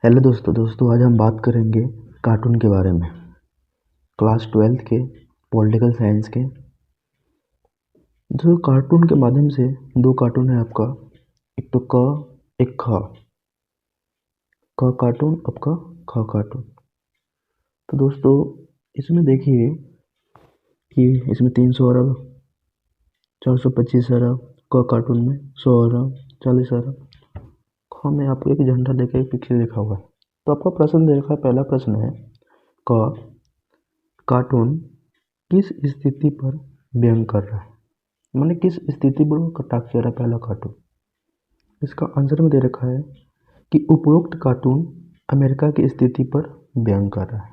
Hello दोस्तों आज हम बात करेंगे कार्टून के बारे में। क्लास 12th के पॉलिटिकल साइंस के जो कार्टून के माध्यम से दो कार्टून है आपका, एक तो क एक ख। क कार्टून, आपका ख कार्टून। तो दोस्तों इसमें देखिए कि इसमें 300 अरब, 425 अरब, क कार्टून में 100 अरब, 40 अरब। ख में आपको एक झंडा लेकर एक पिक्चर लिखा हुआ है। तो आपका प्रश्न दे रखा है, पहला प्रश्न है क कार्टून किस स्थिति पर व्यंग कर रहा है, मैंने किस स्थिति पर वो कटाक्ष रहा है पहला कार्टून। इसका आंसर में दे रखा है कि उपरोक्त कार्टून अमेरिका की स्थिति पर व्यंग कर रहा है,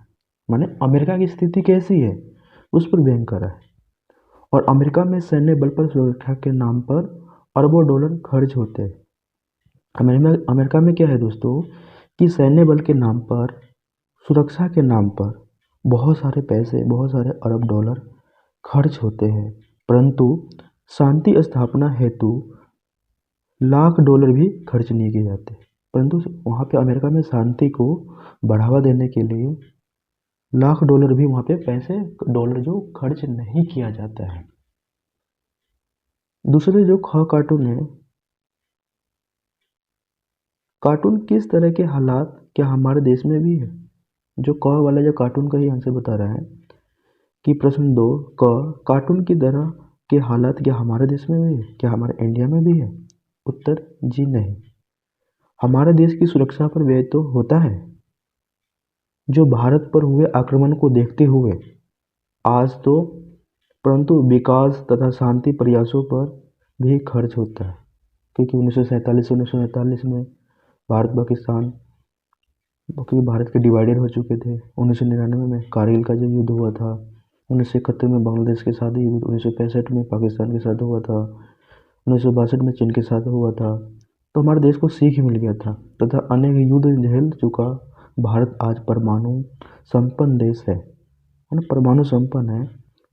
माने अमेरिका की स्थिति कैसी है उस पर व्यंग कर रहा है। और अमेरिका में सैन्य बल पर सुरक्षा के नाम पर अरबों डॉलर खर्च होते हैं। अमेरिका में क्या है दोस्तों कि सैन्य बल के नाम पर, सुरक्षा के नाम पर बहुत सारे पैसे, बहुत सारे अरब डॉलर खर्च होते हैं, परंतु शांति स्थापना हेतु लाख डॉलर भी खर्च नहीं किए जाते। परंतु वहाँ पे अमेरिका में शांति को बढ़ावा देने के लिए लाख डॉलर भी वहाँ पे पैसे, डॉलर जो खर्च नहीं किया जाता है। दूसरे जो ख कार्टून है, कार्टून किस तरह के हालात क्या हमारे देश में भी है। जो क वाला जो कार्टून का ही आंसर बता रहा है कि प्रश्न 2 क कार्टून की तरह के हालात क्या हमारे देश में भी है, क्या हमारे इंडिया में भी है। उत्तर जी नहीं। हमारे देश की सुरक्षा पर व्यय तो होता है, जो भारत पर हुए आक्रमण को देखते हुए आज तो, परंतु विकास तथा शांति प्रयासों पर भी खर्च होता है। क्योंकि 1947 में भारत पाकिस्तान, क्योंकि भारत के डिवाइडेड हो चुके थे। 1999 में कारगिल का जो युद्ध हुआ था, 1971 में बांग्लादेश के साथ युद्ध, 1965 में पाकिस्तान के साथ हुआ था, 1962 में चीन के साथ हुआ था। तो हमारे देश को सीख मिल गया था तथा अनेक युद्ध झेल चुका भारत आज परमाणु संपन्न देश है ना, परमाणु संपन्न है।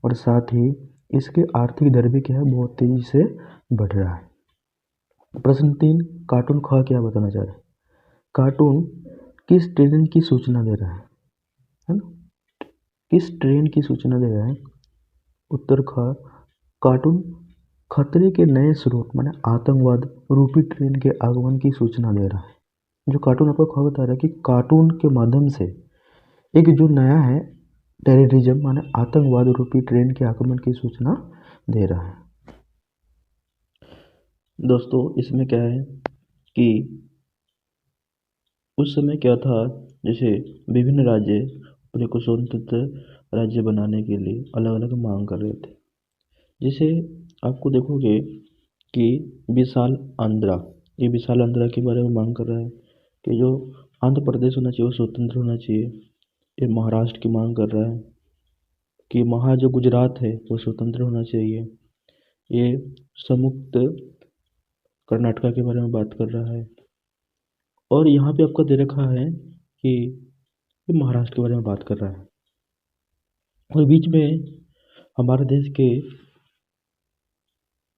और साथ ही इसके आर्थिक दर भी क्या है, बहुत तेजी से बढ़ रहा है। प्रश्न 3 कार्टून ख क्या बताना चाह रहे हैं। कार्टून किस ट्रेन की सूचना दे रहा है ना, किस ट्रेन की सूचना दे रहा है। उत्तर ख कार्टून खतरे के नए स्रोत माने आतंकवाद रूपी ट्रेन के आगमन की सूचना दे रहा है। जो कार्टून आपको खबर बता रहा है कि कार्टून के माध्यम से एक जो नया है टेररिज्म माने आतंकवाद रूपी ट्रेन के आगमन की सूचना दे रहा है। दोस्तों इसमें क्या है कि उस समय क्या था, जैसे विभिन्न राज्य अपने को स्वतंत्र राज्य बनाने के लिए अलग अलग मांग कर रहे थे। जैसे आपको देखोगे कि विशाल आंध्रा, ये विशाल आंध्रा के बारे में मांग कर रहा है कि जो आंध्र प्रदेश होना चाहिए वो स्वतंत्र होना चाहिए। ये महाराष्ट्र की मांग कर रहा है कि जो गुजरात है वो स्वतंत्र होना चाहिए। ये संयुक्त कर्नाटका के बारे में बात कर रहा है। और यहाँ पे आपको दे रखा है कि ये महाराष्ट्र के बारे में बात कर रहा है। और बीच में हमारे देश के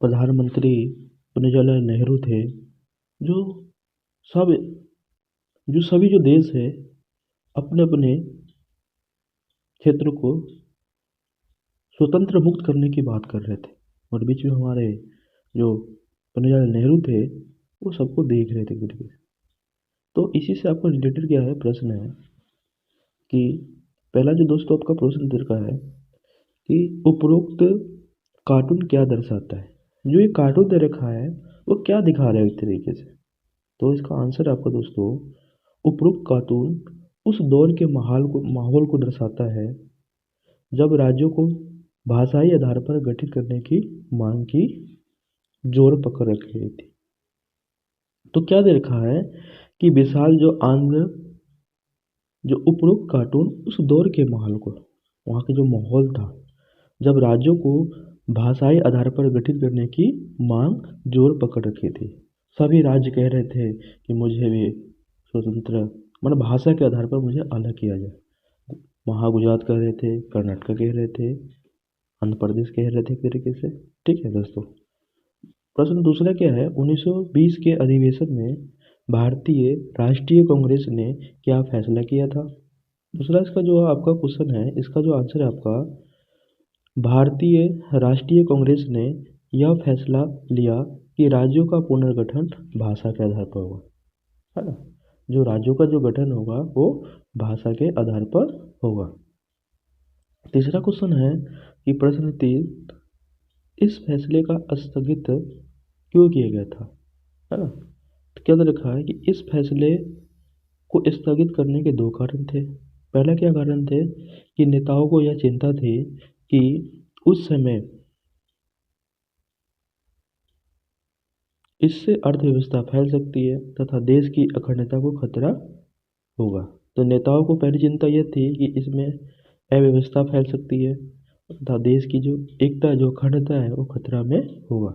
प्रधानमंत्री पंडित जवाहरलाल नेहरू थे, जो सब जो सभी जो देश है अपने अपने क्षेत्र को स्वतंत्र मुक्त करने की बात कर रहे थे। और बीच में हमारे जो पंडित जवाहरलाल नेहरू थे वो सबको देख रहे थे एक तरीके से। तो इसी से आपका रिलेटेड क्या है, प्रश्न है कि पहला जो दोस्तों आपका प्रश्न दे रखा है कि उपरोक्त कार्टून क्या दर्शाता है। जो ये कार्टून दे रखा है वो क्या दिखा रहा है एक तरीके से। तो इसका आंसर आपका दोस्तों, उपरोक्त कार्टून उस दौर के माहौल को दर्शाता है जब राज्यों को भाषाई आधार पर गठित करने की मांग की जोर पकड़ रखी गई थी। तो क्या दे रखा है कि विशाल जो आंध्र, जो उपरोक्त कार्टून उस दौर के माहौल को, वहाँ के जो माहौल था जब राज्यों को भाषाई आधार पर गठित करने की मांग जोर पकड़ रखी थी। सभी राज्य कह रहे थे कि मुझे भी स्वतंत्र, मतलब भाषा के आधार पर मुझे अलग किया जाए। वहाँ गुजरात कह रहे थे, कर्नाटक कह रहे थे, आंध्र प्रदेश कह रहे थे एक तरीके से। ठीक है दोस्तों, प्रश्न दूसरा क्या है, 1920 के अधिवेशन में भारतीय राष्ट्रीय कांग्रेस ने क्या फैसला किया था। दूसरा इसका जो आपका क्वेश्चन है, इसका जो आंसर है आपका, भारतीय राष्ट्रीय कांग्रेस ने यह फैसला लिया कि राज्यों का पुनर्गठन भाषा के आधार पर होगा, है ना। जो राज्यों का जो गठन होगा वो भाषा के आधार पर होगा। तीसरा क्वेश्चन है कि प्रश्न 3, इस फैसले का स्थगित क्यों किया गया था, है ना। तो क्या लिखा है कि इस फैसले को स्थगित करने के दो कारण थे। पहला क्या कारण थे कि नेताओं को यह चिंता थी कि उस समय इससे अर्थव्यवस्था फैल सकती है तथा देश की अखंडता को खतरा होगा। तो नेताओं को पहली चिंता यह थी कि इसमें अव्यवस्था फैल सकती है तथा देश की जो एकता, जो अखंडता है, वो खतरा में होगा।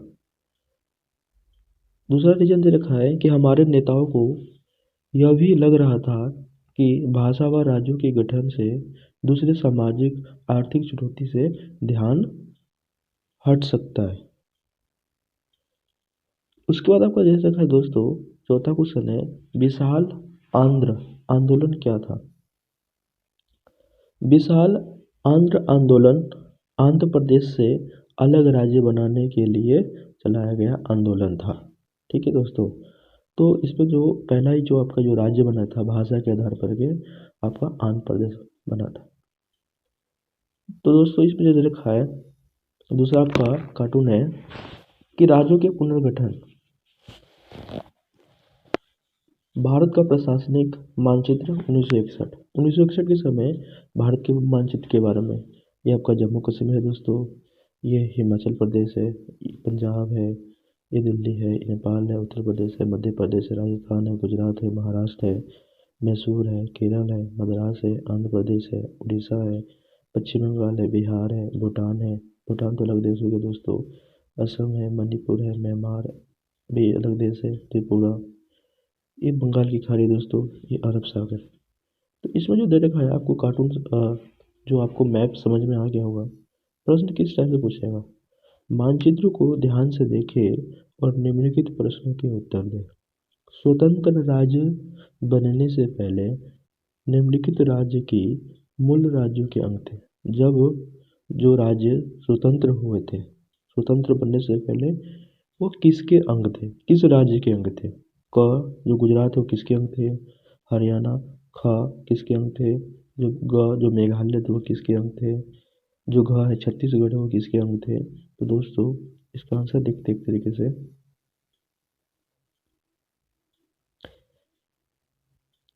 दूसरा रीजन ये रखा है कि हमारे नेताओं को यह भी लग रहा था कि भाषा व राज्यों के गठन से दूसरे सामाजिक आर्थिक चुनौती से ध्यान हट सकता है। उसके बाद आपका जैसे रखा है दोस्तों, चौथा क्वेश्चन है, विशाल आंध्र आंदोलन क्या था। विशाल आंध्र आंदोलन आंध्र प्रदेश से अलग राज्य बनाने के लिए चलाया गया आंदोलन था। ठीक है दोस्तों, तो इसमें जो पहला ही जो आपका जो राज्य बना था भाषा के आधार पर के, आपका आंध्र प्रदेश बना था। तो दोस्तों इसमें जो लिखा है, दूसरा आपका कार्टून है कि राज्यों के पुनर्गठन, भारत का प्रशासनिक मानचित्र 1961 के समय भारत के मानचित्र के बारे में, ये आपका जम्मू कश्मीर है दोस्तों, ये हिमाचल प्रदेश है, ये पंजाब है, ये दिल्ली है, ये नेपाल है, उत्तर प्रदेश है, मध्य प्रदेश है, राजस्थान है, गुजरात है, महाराष्ट्र है, मैसूर है, केरल है, मद्रास है, आंध्र प्रदेश है, उड़ीसा है, पश्चिम बंगाल है, बिहार है, भूटान है, भूटान तो अलग देश हो गया दोस्तों, असम है, मणिपुर है, म्यांमार भी अलग देश है, त्रिपुरा, ये बंगाल की खाड़ी दोस्तों, ये अरब सागर। तो इसमें जो दे रखा है आपको कार्टून, जो आपको मैप समझ में आ गया होगा। प्रश्न किस टाइप से पूछेगा, मानचित्र को ध्यान से देखें और निम्नलिखित प्रश्नों के उत्तर दें। स्वतंत्र राज्य बनने से पहले निम्नलिखित राज्य की मूल राज्यों के अंक थे। जब जो राज्य स्वतंत्र हुए थे, स्वतंत्र बनने से पहले वो किसके अंग थे, किस राज्य के अंग थे। क जो गुजरात है वो किसके अंग थे, हरियाणा। ख किसके अंग थे, जो ग जो मेघालय थे वो किसके अंग थे, जो घ है छत्तीसगढ़ है वो किसके अंग थे। तो दोस्तों इसका आंसर देखते एक तरीके से,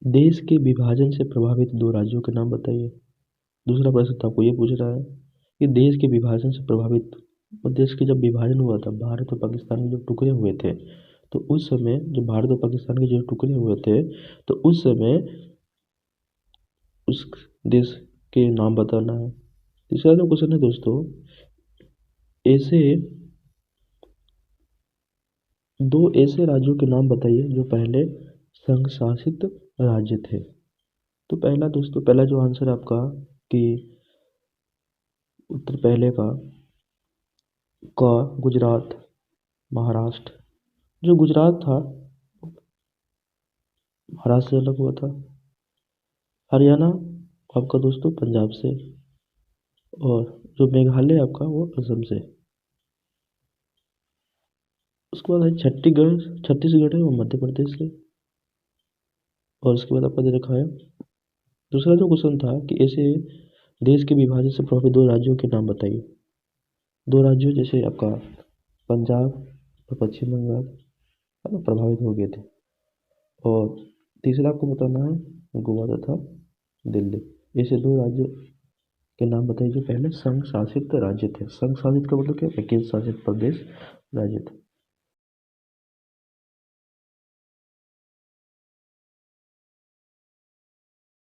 देश के विभाजन से प्रभावित दो राज्यों के नाम बताइए। दूसरा प्रश्न तो आपको ये पूछ रहा है कि देश के विभाजन से प्रभावित, और देश के जब विभाजन हुआ था, भारत और पाकिस्तान के जब टुकड़े हुए थे, तो उस समय जो भारत और पाकिस्तान के जो टुकड़े हुए थे, तो उस समय उस देश के नाम बताना है। तीसरा जो क्वेश्चन है दोस्तों, ऐसे दो ऐसे राज्यों के नाम बताइए जो पहले संघ शासित राज्य थे। तो पहला दोस्तों, पहला जो आंसर आपका कि उत्तर पहले का गुजरात, महाराष्ट्र। जो गुजरात था महाराष्ट्र से अलग हुआ था। हरियाणा आपका दोस्तों पंजाब से, और जो मेघालय आपका वो असम से। उसके बाद है छत्तीसगढ़, छत्तीसगढ़ है वो मध्य प्रदेश से। और उसके बाद आपका दे रखा है, दूसरा जो क्वेश्चन था कि ऐसे देश के विभाजन से प्रभावित दो राज्यों के नाम बताइए। दो राज्यों जैसे आपका पंजाब और पश्चिम बंगाल, है ना, प्रभावित हो गए थे। और तीसरा आपको बताना है गोवा तथा दिल्ली। ऐसे दो राज्य के नाम बताइए जो पहले संघ शासित राज्य थे। संघ शासित का मतलब क्या है, केंद्र शासित प्रदेश राज्य थे।